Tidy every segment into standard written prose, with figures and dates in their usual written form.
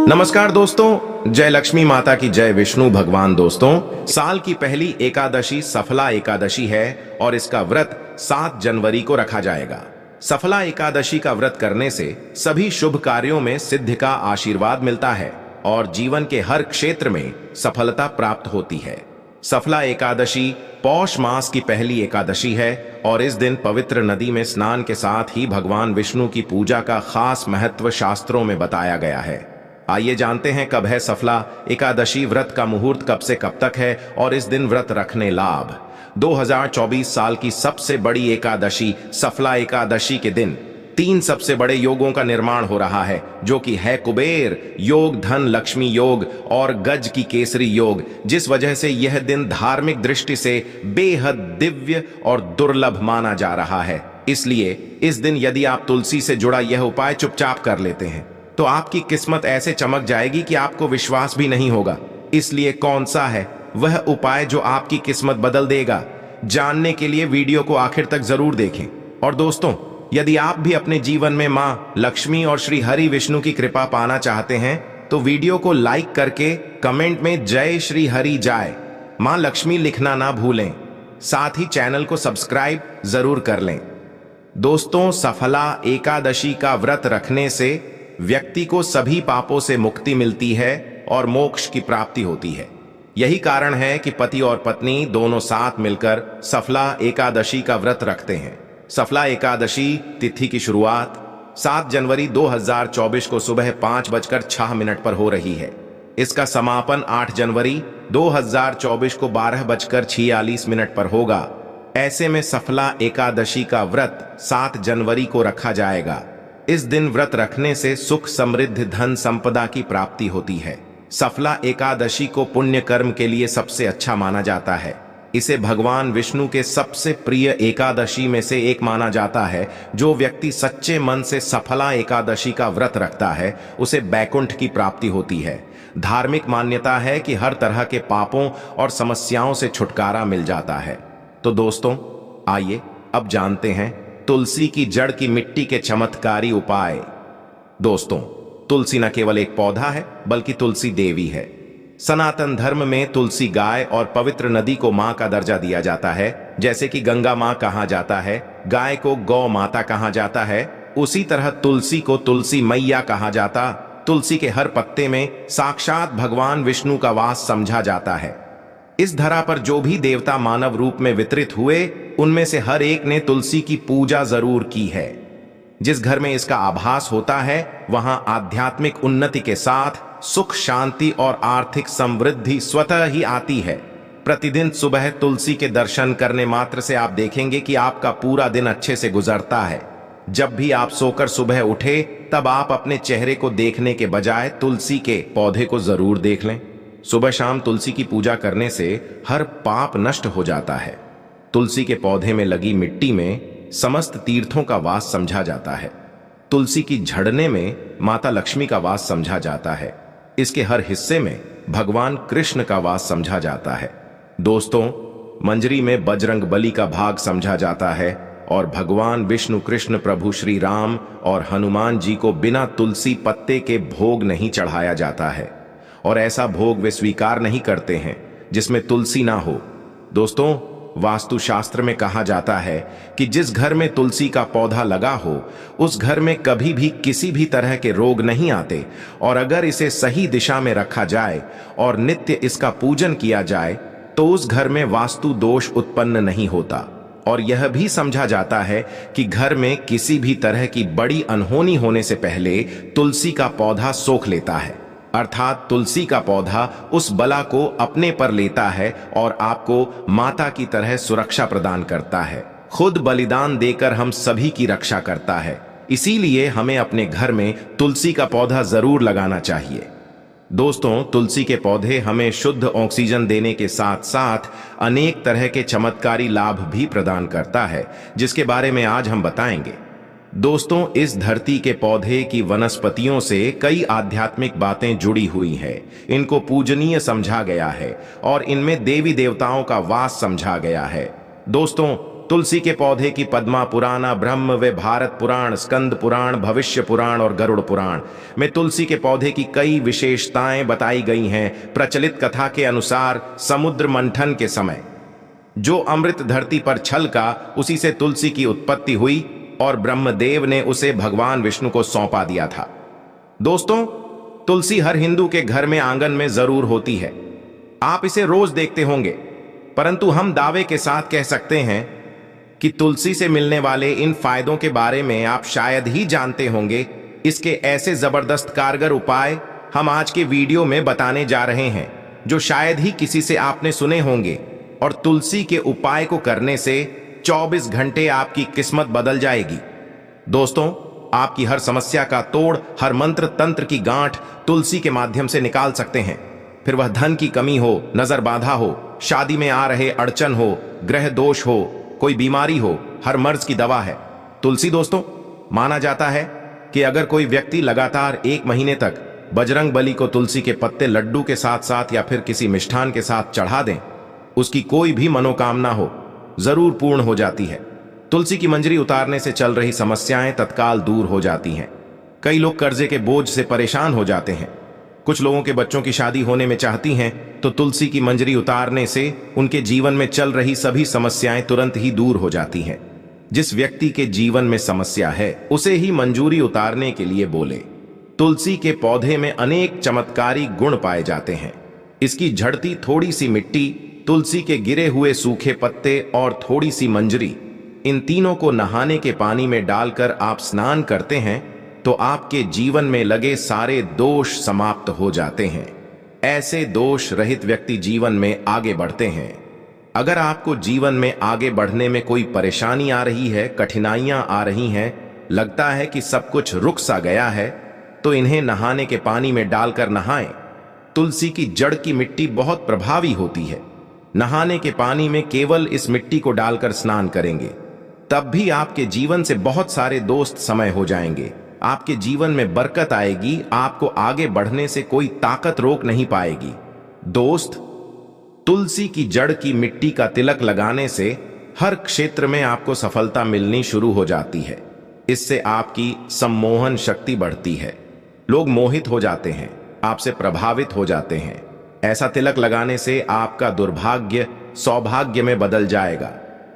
नमस्कार दोस्तों, जय लक्ष्मी माता की जय विष्णु भगवान। दोस्तों, साल की पहली एकादशी सफला एकादशी है और इसका व्रत 7 जनवरी को रखा जाएगा। सफला एकादशी का व्रत करने से सभी शुभ कार्यों में सिद्धि का आशीर्वाद मिलता है और जीवन के हर क्षेत्र में सफलता प्राप्त होती है। सफला एकादशी पौष मास की पहली एकादशी है और इस दिन पवित्र नदी में स्नान के साथ ही भगवान विष्णु की पूजा का खास महत्व शास्त्रों में बताया गया है। आइए जानते हैं कब है सफला एकादशी, व्रत का मुहूर्त कब से कब तक है और इस दिन व्रत रखने लाभ। 2024 साल की सबसे बड़ी एकादशी सफला एकादशी के दिन 3 सबसे बड़े योगों का निर्माण हो रहा है, जो कि है कुबेर योग, धन लक्ष्मी योग और गज की केसरी योग, जिस वजह से यह दिन धार्मिक दृष्टि से बेहद दिव्य और दुर्लभ माना जा रहा है। इसलिए इस दिन यदि आप तुलसी से जुड़ा यह उपाय चुपचाप कर लेते हैं तो आपकी किस्मत ऐसे चमक जाएगी कि आपको विश्वास भी नहीं होगा। इसलिए कौन सा है वह उपाय जो आपकी किस्मत बदल देगा, जानने के लिए वीडियो को आखिर तक जरूर देखें। और दोस्तों, यदि आप भी अपने जीवन में माँ लक्ष्मी और श्री हरि विष्णु की कृपा पाना चाहते हैं तो वीडियो को लाइक करके कमेंट में जय श्री हरि जाय माँ लक्ष्मी लिखना ना भूलें। साथ ही चैनल को सब्सक्राइब जरूर कर लें। दोस्तों, सफला एकादशी का व्रत रखने से व्यक्ति को सभी पापों से मुक्ति मिलती है और मोक्ष की प्राप्ति होती है। यही कारण है कि पति और पत्नी दोनों साथ मिलकर सफला एकादशी का व्रत रखते हैं। सफला एकादशी तिथि की शुरुआत 7 जनवरी 2024 को सुबह 5:06 पर हो रही है। इसका समापन 8 जनवरी 2024 को 12:46 पर होगा। ऐसे में सफला एकादशी का व्रत 7 जनवरी को रखा जाएगा। इस दिन व्रत रखने से सुख, समृद्धि, धन, संपदा की प्राप्ति होती है। सफला एकादशी को पुण्य कर्म के लिए सबसे अच्छा माना जाता है। इसे भगवान विष्णु के सबसे प्रिय एकादशी में से एक माना जाता है। जो व्यक्ति सच्चे मन से सफला एकादशी का व्रत रखता है उसे बैकुंठ की प्राप्ति होती है। धार्मिक मान्यता है कि हर तरह के पापों और समस्याओं से छुटकारा मिल जाता है। तो दोस्तों, आइए अब जानते हैं तुलसी की जड़ की मिट्टी के चमत्कारी उपाय। दोस्तों, तुलसी न केवल एक पौधा है बल्कि तुलसी देवी है। सनातन धर्म में तुलसी गाय और पवित्र नदी को मां का दर्जा दिया जाता है। जैसे कि गंगा मां कहा जाता है, गाय को गौ माता कहा जाता है, उसी तरह तुलसी को तुलसी मैया कहा जाता। तुलसी के हर पत्ते में साक्षात भगवान विष्णु का वास समझा जाता है। इस धरा पर जो भी देवता मानव रूप में वितरित हुए उनमें से हर एक ने तुलसी की पूजा जरूर की है। जिस घर में इसका आभास होता है वहां आध्यात्मिक उन्नति के साथ सुख, शांति और आर्थिक समृद्धि स्वतः ही आती है। प्रतिदिन सुबह तुलसी के दर्शन करने मात्र से आप देखेंगे कि आपका पूरा दिन अच्छे से गुजरता है। जब भी आप सोकर सुबह उठे तब आप अपने चेहरे को देखने के बजाय तुलसी के पौधे को जरूर देख लें। सुबह शाम तुलसी की पूजा करने से हर पाप नष्ट हो जाता है। तुलसी के पौधे में लगी मिट्टी में समस्त तीर्थों का वास समझा जाता है। तुलसी की झड़ने में माता लक्ष्मी का वास समझा जाता है। इसके हर हिस्से में भगवान कृष्ण का वास समझा जाता है। दोस्तों, मंजरी में बजरंग बली का भाग समझा जाता है और भगवान विष्णु, कृष्ण, प्रभु श्री राम और हनुमान जी को बिना तुलसी पत्ते के भोग नहीं चढ़ाया जाता है और ऐसा भोग वे स्वीकार नहीं करते हैं जिसमें तुलसी ना हो। दोस्तों, वास्तुशास्त्र में कहा जाता है कि जिस घर में तुलसी का पौधा लगा हो उस घर में कभी भी किसी भी तरह के रोग नहीं आते और अगर इसे सही दिशा में रखा जाए और नित्य इसका पूजन किया जाए तो उस घर में वास्तु दोष उत्पन्न नहीं होता। और यह भी समझा जाता है कि घर में किसी भी तरह की बड़ी अनहोनी होने से पहले तुलसी का पौधा सोख लेता है, अर्थात तुलसी का पौधा उस बला को अपने पर लेता है और आपको माता की तरह सुरक्षा प्रदान करता है। खुद बलिदान देकर हम सभी की रक्षा करता है। इसीलिए हमें अपने घर में तुलसी का पौधा जरूर लगाना चाहिए। दोस्तों, तुलसी के पौधे हमें शुद्ध ऑक्सीजन देने के साथ साथ अनेक तरह के चमत्कारी लाभ भी प्रदान करता है, जिसके बारे में आज हम बताएंगे। दोस्तों, इस धरती के पौधे की वनस्पतियों से कई आध्यात्मिक बातें जुड़ी हुई हैं। इनको पूजनीय समझा गया है और इनमें देवी देवताओं का वास समझा गया है। दोस्तों, तुलसी के पौधे की पद्मा पुराण, ब्रह्म व भारत पुराण, स्कंद पुराण, भविष्य पुराण और गरुड़ पुराण में तुलसी के पौधे की कई विशेषताएं बताई गई हैं। प्रचलित कथा के अनुसार समुद्र मंथन के समय जो अमृत धरती पर छलका, उसी से तुलसी की उत्पत्ति हुई और ब्रह्मदेव ने उसे भगवान विष्णु को सौंपा दिया था। दोस्तों, तुलसी हर हिंदू के घर में आंगन में जरूर होती है। आप इसे रोज देखते होंगे, परंतु हम दावे के साथ कह सकते हैं कि तुलसी से मिलने वाले इन फायदों के बारे में आप शायद ही जानते होंगे। इसके ऐसे जबरदस्त कारगर उपाय हम आज के वीडियो में बताने जा रहे हैं, जो शायद ही किसी से आपने सुने होंगे। और तुलसी के उपाय को करने से 24 घंटे आपकी किस्मत बदल जाएगी। दोस्तों, आपकी हर समस्या का तोड़, हर मंत्र तंत्र की गांठ तुलसी के माध्यम से निकाल सकते हैं। फिर वह धन की कमी हो, नजर बाधा हो, शादी में आ रहे अड़चन हो, ग्रह दोष हो, कोई बीमारी हो, हर मर्ज की दवा है तुलसी। दोस्तों, माना जाता है कि अगर कोई व्यक्ति लगातार 1 महीने तक बजरंग बली को तुलसी के पत्ते लड्डू के साथ साथ या फिर किसी मिष्ठान के साथ चढ़ा दें, उसकी कोई भी मनोकामना हो जरूर पूर्ण हो जाती है। तुलसी की मंजरी उतारने से चल रही समस्याएं तत्काल दूर हो जाती हैं। कई लोग कर्जे के बोझ से परेशान हो जाते हैं। कुछ लोगों के बच्चों की शादी होने में चाहती हैं, तो तुलसी की मंजरी उतारने से उनके जीवन में चल रही सभी समस्याएं तुरंत ही दूर हो जाती हैं। जिस व्यक्ति के जीवन में समस्या है, उसे ही मंजूरी उतारने के लिए बोले। तुलसी के पौधे में अनेक चमत्कारी गुण पाए जाते हैं। इसकी झड़ती थोड़ी सी मिट्टी, तुलसी के गिरे हुए सूखे पत्ते और थोड़ी सी मंजरी, इन तीनों को नहाने के पानी में डालकर आप स्नान करते हैं तो आपके जीवन में लगे सारे दोष समाप्त हो जाते हैं। ऐसे दोष रहित व्यक्ति जीवन में आगे बढ़ते हैं। अगर आपको जीवन में आगे बढ़ने में कोई परेशानी आ रही है, कठिनाइयां आ रही हैं, लगता है कि सब कुछ रुक सा गया है, तो इन्हें नहाने के पानी में डालकर नहाएं। तुलसी की जड़ की मिट्टी बहुत प्रभावी होती है। नहाने के पानी में केवल इस मिट्टी को डालकर स्नान करेंगे, तब भी आपके जीवन से बहुत सारे दोस्त समय हो जाएंगे। आपके जीवन में बरकत आएगी। आपको आगे बढ़ने से कोई ताकत रोक नहीं पाएगी। दोस्त, तुलसी की जड़ की मिट्टी का तिलक लगाने से हर क्षेत्र में आपको सफलता मिलनी शुरू हो जाती है। इससे आपकी सम्मोहन शक्ति बढ़ती है। लोग मोहित हो जाते हैं, आपसे प्रभावित हो जाते हैं। ऐसा तिलक लगाने से आपका दुर्भाग्य सौभाग्य में बदल जाएगा।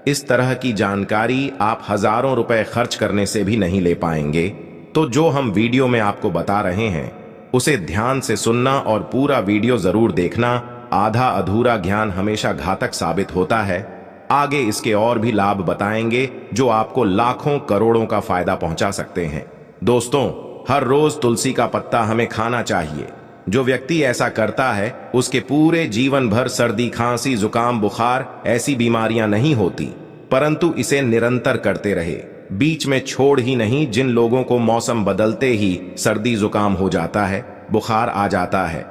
इस तरह की जानकारी आप हजारों रुपए खर्च करने से भी नहीं ले पाएंगे। तो जो हम वीडियो में आपको बता रहे हैं, उसे ध्यान से सुनना और पूरा वीडियो जरूर देखना। आधा अधूरा ज्ञान हमेशा घातक साबित होता है। आगे इसके और भी लाभ बताएंगे जो आपको लाखों करोड़ों का फायदा पहुंचा सकते हैं। दोस्तों, हर रोज तुलसी का पत्ता हमें खाना चाहिए। जो व्यक्ति ऐसा करता है, उसके पूरे जीवन भर सर्दी, खांसी, जुकाम, बुखार ऐसी बीमारियां नहीं होती, परंतु इसे निरंतर करते रहे, बीच में छोड़ ही नहीं। जिन लोगों को मौसम बदलते ही सर्दी जुकाम हो जाता है, बुखार आ जाता है,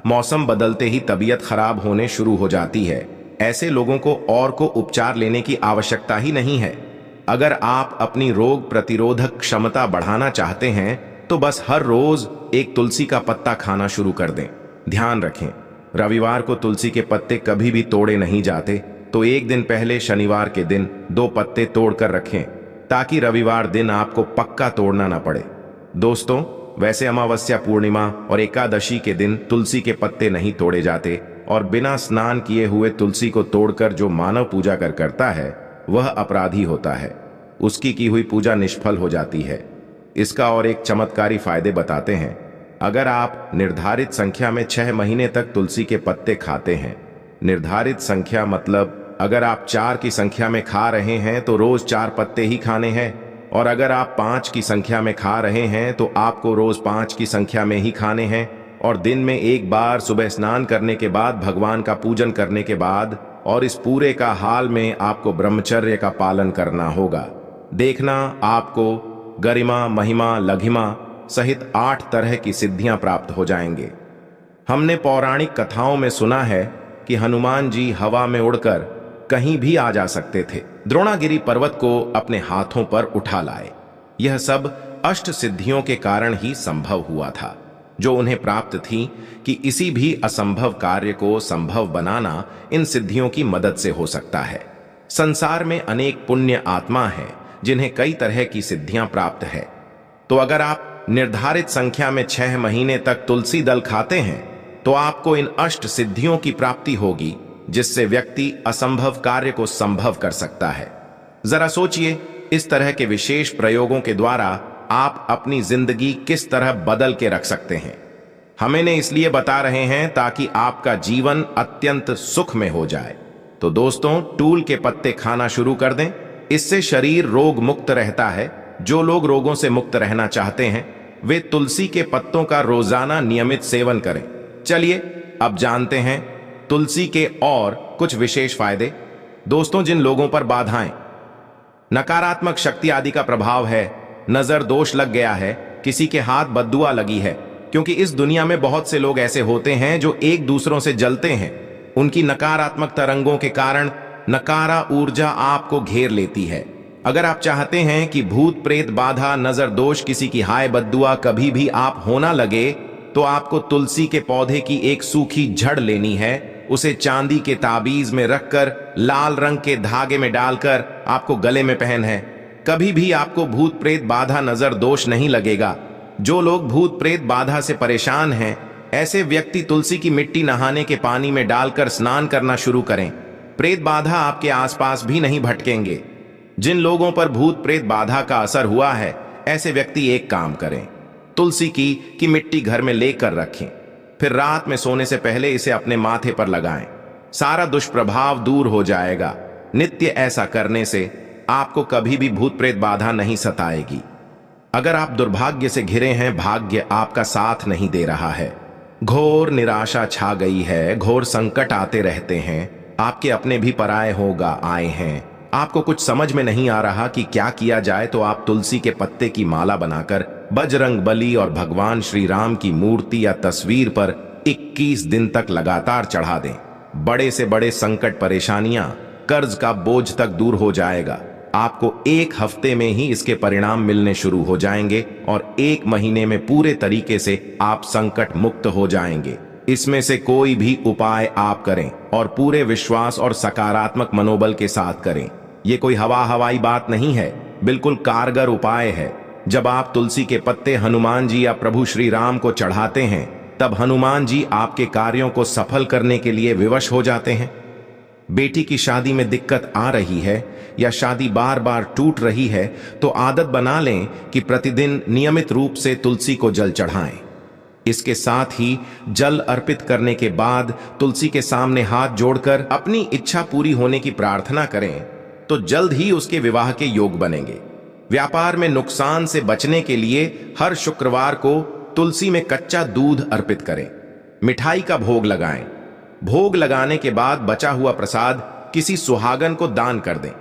मौसम बदलते ही तबीयत खराब होने शुरू हो जाती है, ऐसे लोगों को और को उपचार लेने की आवश्यकता ही नहीं है। अगर आप अपनी रोग प्रतिरोधक क्षमता बढ़ाना चाहते हैं, तो बस हर रोज एक तुलसी का पत्ता खाना शुरू कर दें। ध्यान रखें, रविवार को तुलसी के पत्ते कभी भी तोड़े नहीं जाते, तो एक दिन पहले शनिवार के दिन 2 पत्ते तोड़कर रखें, ताकि रविवार दिन आपको पक्का तोड़ना ना पड़े। दोस्तों, वैसे अमावस्या, पूर्णिमा और एकादशी के दिन तुलसी के पत्ते नहीं तोड़े जाते, और बिना स्नान किए हुए तुलसी को तोड़कर जो मानव पूजा करता है, वह अपराधी होता है। उसकी की हुई पूजा निष्फल हो जाती है। इसका और एक चमत्कारी फायदे बताते हैं। अगर आप निर्धारित संख्या में 6 महीने तक तुलसी के पत्ते खाते हैं, निर्धारित संख्या मतलब अगर आप 4 की संख्या में खा रहे हैं तो रोज 4 पत्ते ही खाने हैं, और अगर आप 5 की संख्या में खा रहे हैं तो आपको रोज 5 की संख्या में ही खाने हैं, और दिन में एक बार सुबह स्नान करने के बाद, भगवान का पूजन करने के बाद, और इस पूरे का हाल में आपको ब्रह्मचर्य का पालन करना होगा। देखना, आपको गरिमा, महिमा, लघिमा सहित 8 तरह की सिद्धियां प्राप्त हो जाएंगे। हमने पौराणिक कथाओं में सुना है कि हनुमान जी हवा में उड़कर कहीं भी आ जा सकते थे, द्रोणागिरी पर्वत को अपने हाथों पर उठा लाए। यह सब अष्ट सिद्धियों के कारण ही संभव हुआ था, जो उन्हें प्राप्त थी कि किसी भी असंभव कार्य को संभव बनाना इन सिद्धियों की मदद से हो सकता है। संसार में अनेक पुण्य आत्मा हैं जिन्हें कई तरह की सिद्धियां प्राप्त है। तो अगर आप निर्धारित संख्या में 6 महीने तक तुलसी दल खाते हैं तो आपको इन अष्ट सिद्धियों की प्राप्ति होगी, जिससे व्यक्ति असंभव कार्य को संभव कर सकता है। जरा सोचिए, इस तरह के विशेष प्रयोगों के द्वारा आप अपनी जिंदगी किस तरह बदल के रख सकते हैं। हम इन्हें इसलिए बता रहे हैं ताकि आपका जीवन अत्यंत सुख में हो जाए। तो दोस्तों, टूल के पत्ते खाना शुरू कर दें। इससे शरीर रोग मुक्त रहता है। जो लोग रोगों से मुक्त रहना चाहते हैं वे तुलसी के पत्तों का रोजाना नियमित सेवन करें। चलिए अब जानते हैं तुलसी के और कुछ विशेष फायदे। दोस्तों, जिन लोगों पर बाधाएं, नकारात्मक शक्ति आदि का प्रभाव है, नजर दोष लग गया है, किसी के हाथ बद्दुआ लगी है, क्योंकि इस दुनिया में बहुत से लोग ऐसे होते हैं जो एक दूसरों से जलते हैं। उनकी नकारात्मक तरंगों के कारण नकारा ऊर्जा आपको घेर लेती है। अगर आप चाहते हैं कि भूत प्रेत बाधा, नजर दोष, किसी की हाय बद्दुआ कभी भी आप होना लगे, तो आपको तुलसी के पौधे की एक सूखी जड़ लेनी है। उसे चांदी के ताबीज में रखकर लाल रंग के धागे में डालकर आपको गले में पहन है। कभी भी आपको भूत प्रेत बाधा, नजर दोष नहीं लगेगा। जो लोग भूत प्रेत बाधा से परेशान हैं, ऐसे व्यक्ति तुलसी की मिट्टी नहाने के पानी में डालकर स्नान करना शुरू करें। प्रेत बाधा आपके आसपास भी नहीं भटकेंगे। जिन लोगों पर भूत प्रेत बाधा का असर हुआ है, ऐसे व्यक्ति एक काम करें, तुलसी की मिट्टी घर में लेकर रखें, फिर रात में सोने से पहले इसे अपने माथे पर लगाएं। सारा दुष्प्रभाव दूर हो जाएगा। नित्य ऐसा करने से आपको कभी भी भूत प्रेत बाधा नहीं सताएगी। अगर आप दुर्भाग्य से घिरे हैं, भाग्य आपका साथ नहीं दे रहा है, घोर निराशा छा गई है, घोर संकट आते रहते हैं, आपके अपने भी पराये होगा आए हैं, आपको कुछ समझ में नहीं आ रहा कि क्या किया जाए, तो आप तुलसी के पत्ते की माला बनाकर बजरंग बली और भगवान श्री राम की मूर्ति या तस्वीर पर 21 दिन तक लगातार चढ़ा दें। बड़े से बड़े संकट, परेशानियां, कर्ज का बोझ तक दूर हो जाएगा। आपको 1 हफ्ते में ही इसके परिणाम मिलने शुरू हो जाएंगे और 1 महीने में पूरे तरीके से आप संकट मुक्त हो जाएंगे। इसमें से कोई भी उपाय आप करें और पूरे विश्वास और सकारात्मक मनोबल के साथ करें। ये कोई हवाई बात नहीं है, बिल्कुल कारगर उपाय है। जब आप तुलसी के पत्ते हनुमान जी या प्रभु श्री राम को चढ़ाते हैं, तब हनुमान जी आपके कार्यों को सफल करने के लिए विवश हो जाते हैं। बेटी की शादी में दिक्कत आ रही है या शादी बार बार टूट रही है, तो आदत बना लें कि प्रतिदिन नियमित रूप से तुलसी को जल चढ़ाएं। इसके साथ ही जल अर्पित करने के बाद तुलसी के सामने हाथ जोड़कर अपनी इच्छा पूरी होने की प्रार्थना करें, तो जल्द ही उसके विवाह के योग बनेंगे। व्यापार में नुकसान से बचने के लिए हर शुक्रवार को तुलसी में कच्चा दूध अर्पित करें। मिठाई का भोग लगाएं। भोग लगाने के बाद बचा हुआ प्रसाद किसी सुहागन को दान कर दें।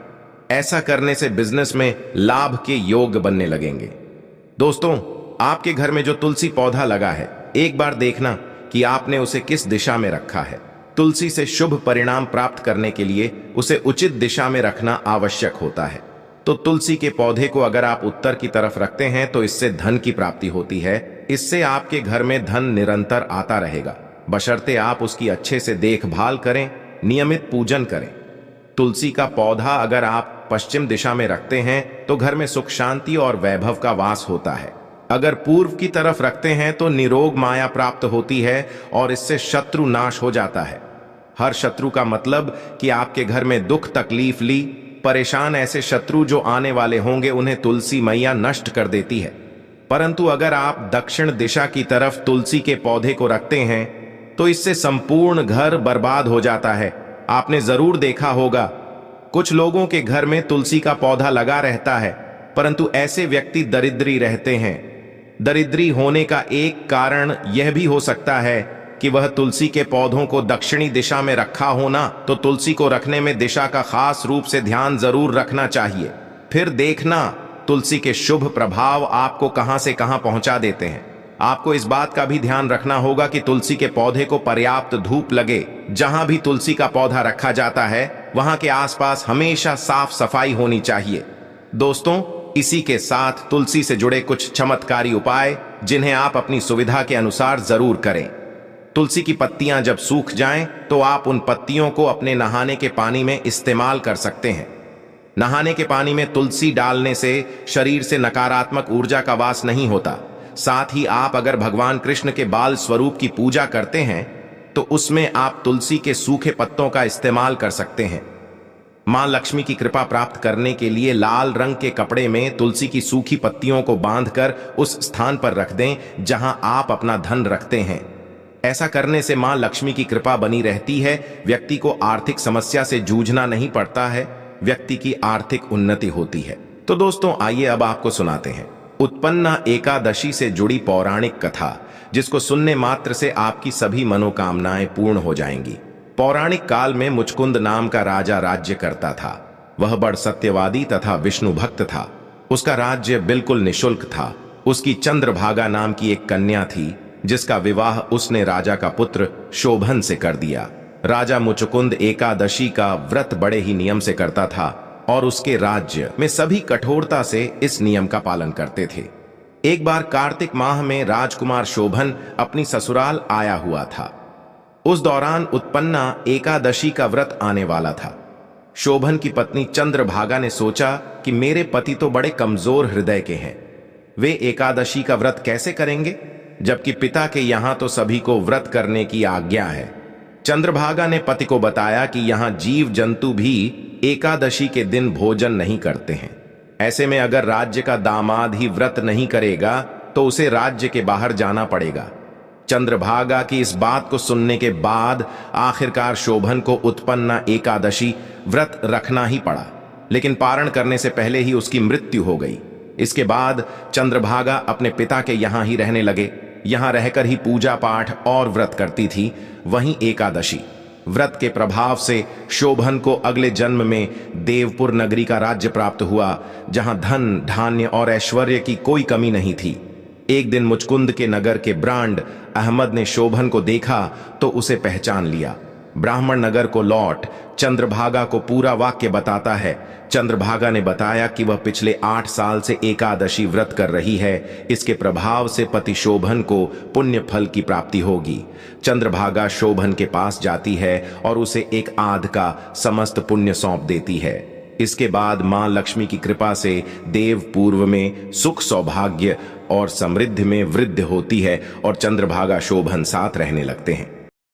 ऐसा करने से बिजनेस में लाभ के योग बनने लगेंगे। दोस्तों, आपके घर में जो तुलसी पौधा लगा है, एक बार देखना कि आपने उसे किस दिशा में रखा है। तुलसी से शुभ परिणाम प्राप्त करने के लिए उसे उचित दिशा में रखना आवश्यक होता है। तो तुलसी के पौधे को अगर आप उत्तर की तरफ रखते हैं तो इससे धन की प्राप्ति होती है। इससे आपके घर में धन निरंतर आता रहेगा, बशर्ते आप उसकी अच्छे से देखभाल करें, नियमित पूजन करें। तुलसी का पौधा अगर आप पश्चिम दिशा में रखते हैं तो घर में सुख, शांति और वैभव का वास होता है। अगर पूर्व की तरफ रखते हैं तो निरोग माया प्राप्त होती है और इससे शत्रु नाश हो जाता है। हर शत्रु का मतलब कि आपके घर में दुख, तकलीफ ली, परेशान ऐसे शत्रु जो आने वाले होंगे, उन्हें तुलसी मैया नष्ट कर देती है। परंतु अगर आप दक्षिण दिशा की तरफ तुलसी के पौधे को रखते हैं तो इससे संपूर्ण घर बर्बाद हो जाता है। आपने जरूर देखा होगा, कुछ लोगों के घर में तुलसी का पौधा लगा रहता है, परंतु ऐसे व्यक्ति दरिद्री रहते हैं। दरिद्री होने का एक कारण यह भी हो सकता है कि वह तुलसी के पौधों को दक्षिणी दिशा में रखा होना। तो तुलसी को रखने में दिशा का खास रूप से ध्यान जरूर रखना चाहिए। फिर देखना तुलसी के शुभ प्रभाव आपको कहां से कहां पहुंचा देते हैं। आपको इस बात का भी ध्यान रखना होगा कि तुलसी के पौधे को पर्याप्त धूप लगे। जहां भी तुलसी का पौधा रखा जाता है वहां के आसपास हमेशा साफ सफाई होनी चाहिए। दोस्तों, इसी के साथ तुलसी से जुड़े कुछ चमत्कारी उपाय जिन्हें आप अपनी सुविधा के अनुसार जरूर करें। तुलसी की पत्तियां जब सूख जाएं तो आप उन पत्तियों को अपने नहाने के पानी में इस्तेमाल कर सकते हैं। नहाने के पानी में तुलसी डालने से शरीर से नकारात्मक ऊर्जा का वास नहीं होता। साथ ही आप अगर भगवान कृष्ण के बाल स्वरूप की पूजा करते हैं तो उसमें आप तुलसी के सूखे पत्तों का इस्तेमाल कर सकते हैं। मां लक्ष्मी की कृपा प्राप्त करने के लिए लाल रंग के कपड़े में तुलसी की सूखी पत्तियों को बांधकर उस स्थान पर रख दें जहां आप अपना धन रखते हैं। ऐसा करने से मां लक्ष्मी की कृपा बनी रहती है, व्यक्ति को आर्थिक समस्या से जूझना नहीं पड़ता है, व्यक्ति की आर्थिक उन्नति होती है। तो दोस्तों आइए अब आपको सुनाते हैं उत्पन्ना एकादशी से जुड़ी पौराणिक कथा, जिसको सुनने मात्र से आपकी सभी मनोकामनाएं पूर्ण हो जाएंगी। पौराणिक काल में मुचकुंद नाम का राजा राज्य करता था। वह बड़ सत्यवादी तथा विष्णु भक्त था। उसका राज्य बिल्कुल निशुल्क था। उसकी चंद्रभागा नाम की एक कन्या थी, जिसका विवाह उसने राजा का पुत्र शोभन से कर दिया। राजा मुचकुंद एकादशी का व्रत बड़े ही नियम से करता था और उसके राज्य में सभी कठोरता से इस नियम का पालन करते थे। एक बार कार्तिक माह में राजकुमार शोभन अपनी ससुराल आया हुआ था। उस दौरान उत्पन्ना एकादशी का व्रत आने वाला था। शोभन की पत्नी चंद्रभागा ने सोचा कि मेरे पति तो बड़े कमजोर हृदय के हैं, वे एकादशी का व्रत कैसे करेंगे, जबकि पिता के यहां तो सभी को व्रत करने की आज्ञा है। चंद्रभागा ने पति को बताया कि यहां जीव जंतु भी एकादशी के दिन भोजन नहीं करते हैं। ऐसे में अगर राज्य का दामाद ही व्रत नहीं करेगा तो उसे राज्य के बाहर जाना पड़ेगा। चंद्रभागा की इस बात को सुनने के बाद आखिरकार शोभन को उत्पन्ना एकादशी व्रत रखना ही पड़ा, लेकिन पारण करने से पहले ही उसकी मृत्यु हो गई। इसके बाद चंद्रभागा अपने पिता के यहां ही रहने लगे। यहां रहकर ही पूजा पाठ और व्रत करती थी। वहीं एकादशी व्रत के प्रभाव से शोभन को अगले जन्म में देवपुर नगरी का राज्य प्राप्त हुआ, जहां धन धान्य और ऐश्वर्य की कोई कमी नहीं थी। एक दिन मुचकुंद के नगर के ब्रांड अहमद ने शोभन को देखा तो उसे पहचान लिया। ब्राह्मण नगर को लौट चंद्रभागा को पूरा वाक्य बताता है। चंद्रभागा ने बताया कि वह पिछले 8 साल से एकादशी व्रत कर रही है। इसके प्रभाव से पति शोभन को पुण्य फल की प्राप्ति होगी। चंद्रभागा शोभन के पास जाती है और उसे एक आध का समस्त पुण्य सौंप देती है। इसके बाद मां लक्ष्मी की कृपा से देव पूर्व में सुख सौभाग्य और समृद्धि में वृद्धि होती है और चंद्रभागा शोभन साथ रहने लगते हैं।